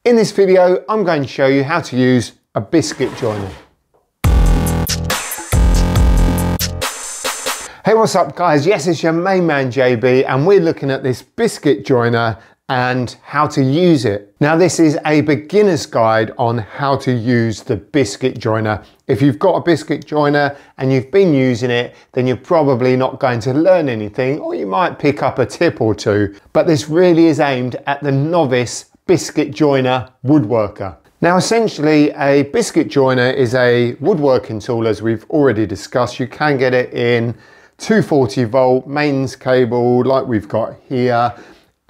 In this video, I'm going to show you how to use a biscuit joiner. Hey, what's up guys? Yes, it's your main man JB, and we're looking at this biscuit joiner and how to use it. Now, this is a beginner's guide on how to use the biscuit joiner. If you've got a biscuit joiner and you've been using it, then you're probably not going to learn anything, or you might pick up a tip or two. But this really is aimed at the novice biscuit joiner woodworker. Now, essentially, a biscuit joiner is a woodworking tool, as we've already discussed. You can get it in 240 volt mains cable like we've got here,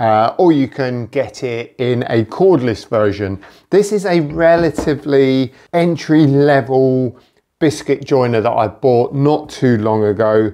or you can get it in a cordless version. This is a relatively entry-level biscuit joiner that I bought not too long ago.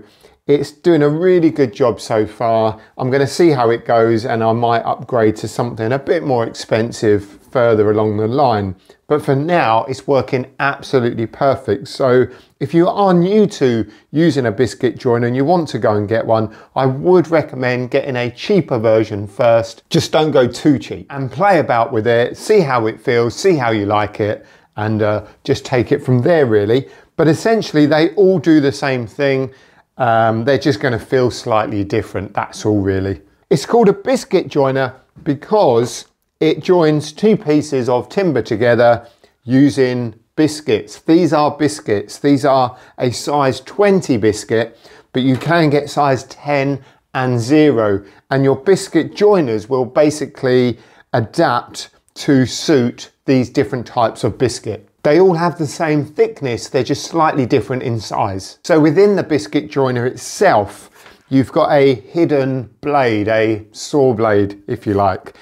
It's doing a really good job so far. I'm going to see how it goes, and I might upgrade to something a bit more expensive further along the line. But for now, it's working absolutely perfect. So if you are new to using a biscuit joiner and you want to go and get one, I would recommend getting a cheaper version first. Just don't go too cheap, and play about with it, see how it feels, see how you like it, and just take it from there really. But essentially they all do the same thing. They're just going to feel slightly different, that's all really. It's called a biscuit joiner because it joins two pieces of timber together using biscuits. These are biscuits. These are a size 20 biscuit, but you can get size 10 and 0. And your biscuit joiners will basically adapt to suit these different types of biscuit. They all have the same thickness, they're just slightly different in size. So within the biscuit joiner itself, you've got a hidden blade, a saw blade, if you like.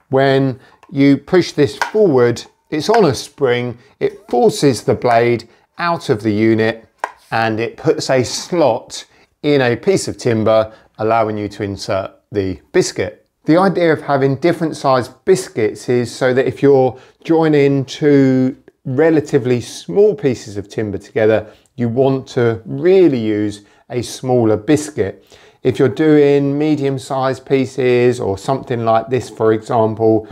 When you push this forward, it's on a spring, it forces the blade out of the unit, and it puts a slot in a piece of timber, allowing you to insert the biscuit. The idea of having different sized biscuits is so that if you're joining two relatively small pieces of timber together, you want to really use a smaller biscuit. If you're doing medium-sized pieces or something like this, for example,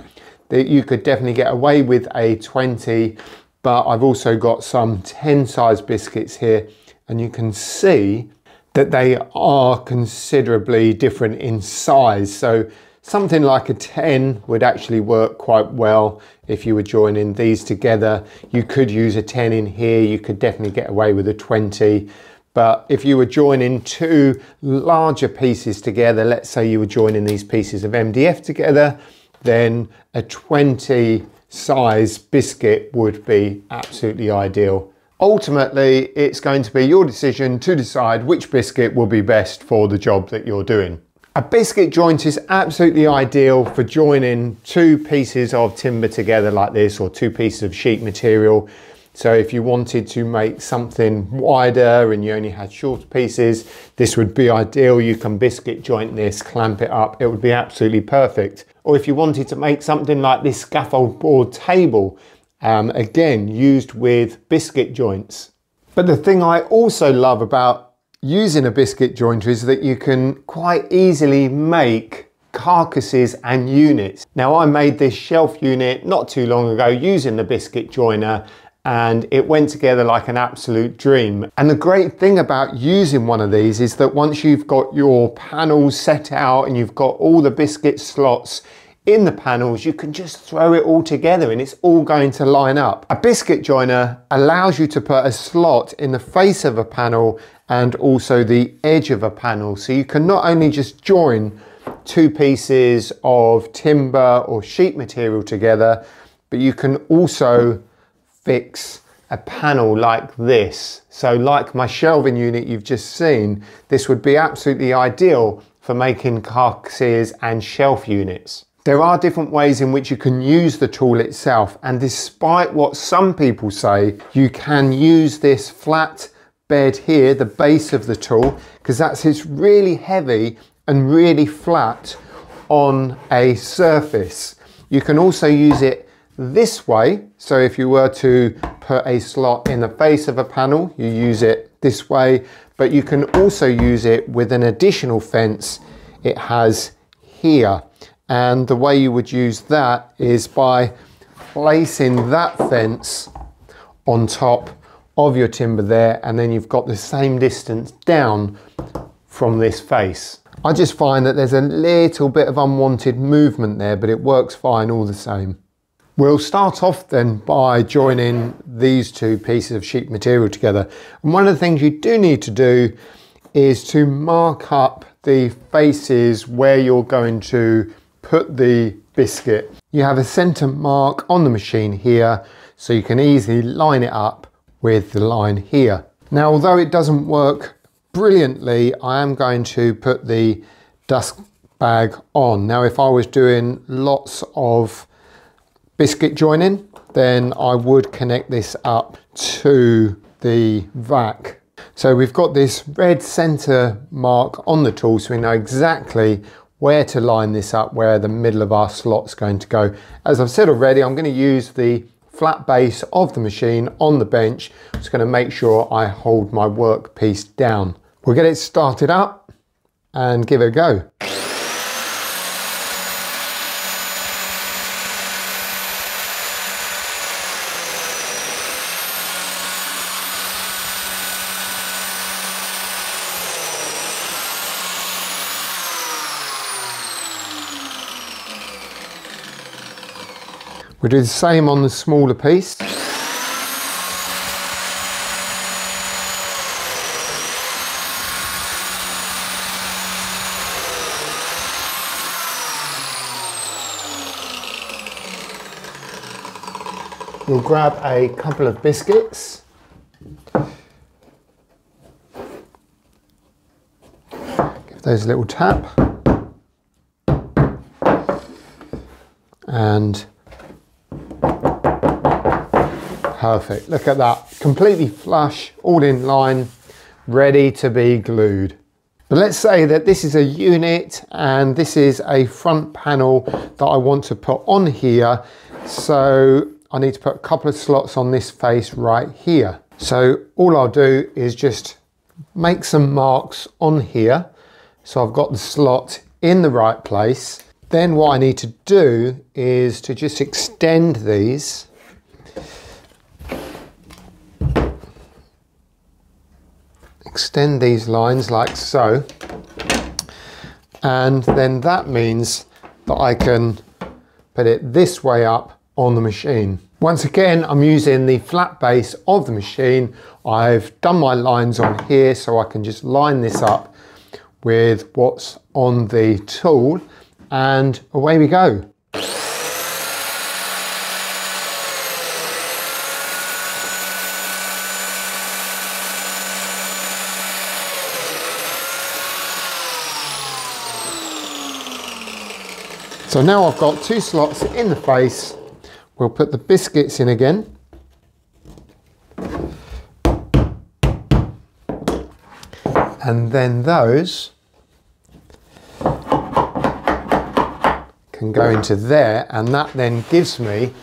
that you could definitely get away with a 20, but I've also got some 10 size biscuits here, and you can see that they are considerably different in size. So something like a 10 would actually work quite well if you were joining these together. You could use a 10 in here, you could definitely get away with a 20. But if you were joining two larger pieces together, let's say you were joining these pieces of MDF together, then a 20 size biscuit would be absolutely ideal. Ultimately, it's going to be your decision to decide which biscuit will be best for the job that you're doing. A biscuit joint is absolutely ideal for joining two pieces of timber together like this, or two pieces of sheet material. So if you wanted to make something wider and you only had shorter pieces, this would be ideal. You can biscuit joint this, clamp it up, it would be absolutely perfect. Or if you wanted to make something like this scaffold board table, again, used with biscuit joints. But the thing I also love about using a biscuit jointer is that you can quite easily make carcasses and units. Now, I made this shelf unit not too long ago using the biscuit joiner, and it went together like an absolute dream. And the great thing about using one of these is that once you've got your panels set out and you've got all the biscuit slots in the panels, you can just throw it all together and it's all going to line up. A biscuit joiner allows you to put a slot in the face of a panel and also the edge of a panel. So you can not only just join two pieces of timber or sheet material together, but you can also fix a panel like this. So like my shelving unit you've just seen, this would be absolutely ideal for making carcasses and shelf units. There are different ways in which you can use the tool itself, and despite what some people say, you can use this flat bed here, the base of the tool, because it's really heavy and really flat on a surface. You can also use it this way, so if you were to put a slot in the face of a panel, you use it this way, but you can also use it with an additional fence it has here. And the way you would use that is by placing that fence on top of your timber there, and then you've got the same distance down from this face. I just find that there's a little bit of unwanted movement there, but it works fine all the same. We'll start off then by joining these two pieces of sheet material together. And one of the things you do need to do is to mark up the faces where you're going to put the biscuit. You have a center mark on the machine here, so you can easily line it up with the line here. Now, although it doesn't work brilliantly, I am going to put the dust bag on. Now, if I was doing lots of biscuit joining, then I would connect this up to the vac. So we've got this red center mark on the tool, so we know exactly where to line this up, where the middle of our slot's going to go. As I've said already, I'm going to use the flat base of the machine on the bench. I'm just going to make sure I hold my workpiece down. We'll get it started up and give it a go. We'll do the same on the smaller piece. We'll grab a couple of biscuits. Give those a little tap. And perfect, look at that, completely flush, all in line, ready to be glued. But let's say that this is a unit and this is a front panel that I want to put on here. So I need to put a couple of slots on this face right here. So all I'll do is just make some marks on here. So I've got the slot in the right place. Then what I need to do is to just extend these. Extend these lines like so, and then that means that I can put it this way up on the machine. Once again, I'm using the flat base of the machine. I've done my lines on here, so I can just line this up with what's on the tool, and away we go. So now I've got two slots in the face. We'll put the biscuits in again. And then those can go into there, and that then gives me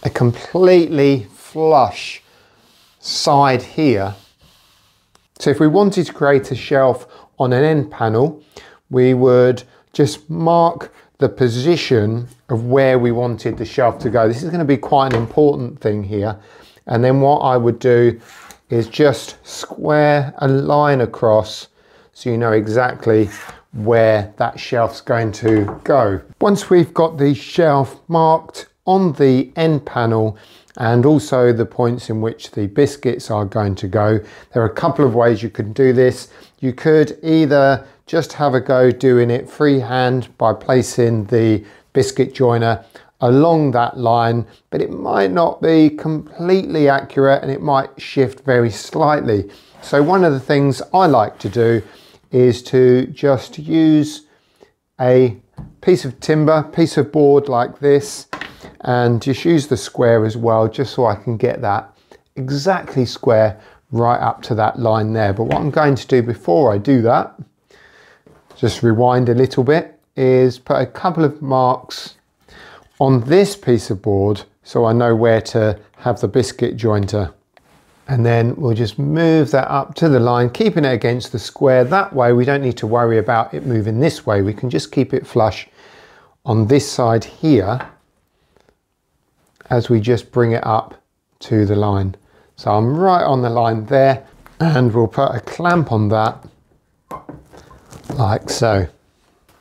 a completely flush side here. So if we wanted to create a shelf on an end panel, we would just mark the position of where we wanted the shelf to go. This is going to be quite an important thing here. And then what I would do is just square a line across so you know exactly where that shelf's going to go. Once we've got the shelf marked on the end panel and also the points in which the biscuits are going to go, there are a couple of ways you can do this. You could either just have a go doing it freehand by placing the biscuit joiner along that line, but it might not be completely accurate and it might shift very slightly. So one of the things I like to do is to just use a piece of timber, piece of board like this, and just use the square as well, just so I can get that exactly square right up to that line there. But what I'm going to do before I do that, just rewind a little bit, is put a couple of marks on this piece of board so I know where to have the biscuit jointer. And then we'll just move that up to the line, keeping it against the square. That way we don't need to worry about it moving this way. We can just keep it flush on this side here. as we just bring it up to the line. So I'm right on the line there, and we'll put a clamp on that like so.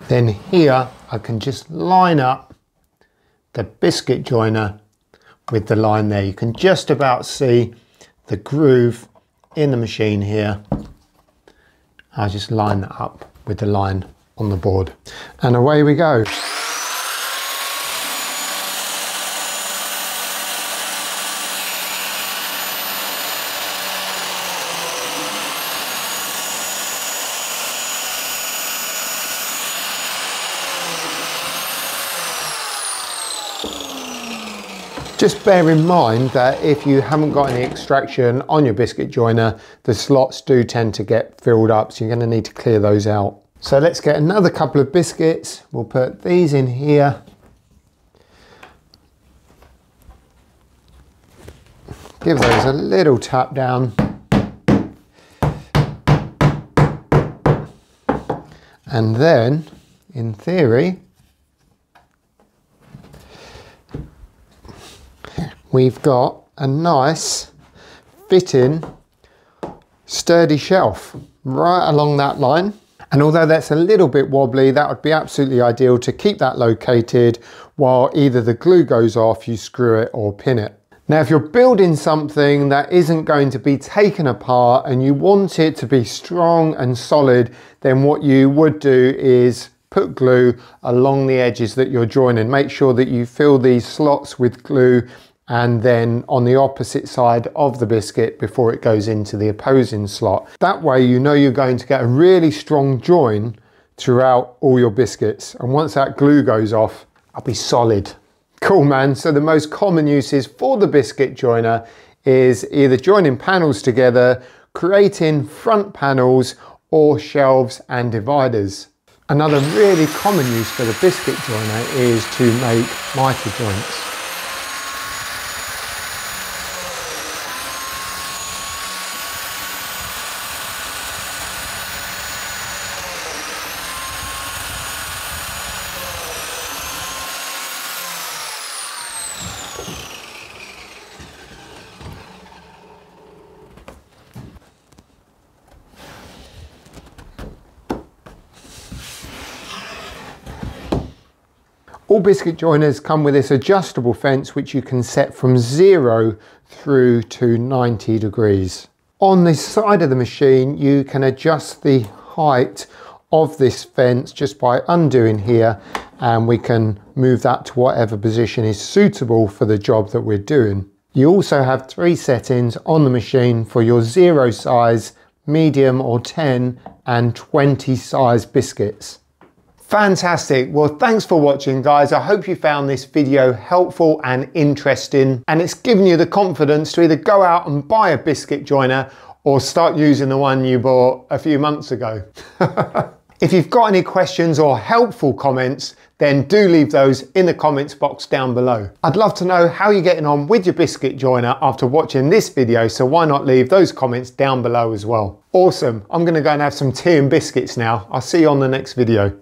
Then here I can just line up the biscuit joiner with the line there. You can just about see the groove in the machine here. I'll just line that up with the line on the board, and away we go. Just bear in mind that if you haven't got any extraction on your biscuit joiner, the slots do tend to get filled up, so you're going to need to clear those out. So let's get another couple of biscuits. We'll put these in here. Give those a little tap down. And then, in theory, we've got a nice fitting sturdy shelf right along that line. And although that's a little bit wobbly, that would be absolutely ideal to keep that located while either the glue goes off, you screw it or pin it. Now, if you're building something that isn't going to be taken apart and you want it to be strong and solid, then what you would do is put glue along the edges that you're joining. Make sure that you fill these slots with glue, and then on the opposite side of the biscuit before it goes into the opposing slot. That way you know you're going to get a really strong join throughout all your biscuits, and once that glue goes off, I'll be solid. Cool, man. So the most common uses for the biscuit joiner is either joining panels together, creating front panels, or shelves and dividers. Another really common use for the biscuit joiner is to make mitre joints. All biscuit joiners come with this adjustable fence which you can set from 0 through to 90 degrees. On the side of the machine you can adjust the height of this fence just by undoing here, and we can move that to whatever position is suitable for the job that we're doing. You also have 3 settings on the machine for your 0 size, medium or 10 and 20 size biscuits. Fantastic. Well, thanks for watching, guys. I hope you found this video helpful and interesting, and it's given you the confidence to either go out and buy a biscuit joiner or start using the one you bought a few months ago. If you've got any questions or helpful comments, then do leave those in the comments box down below. I'd love to know how you're getting on with your biscuit joiner after watching this video, so why not leave those comments down below as well. Awesome. I'm going to go and have some tea and biscuits now. I'll see you on the next video.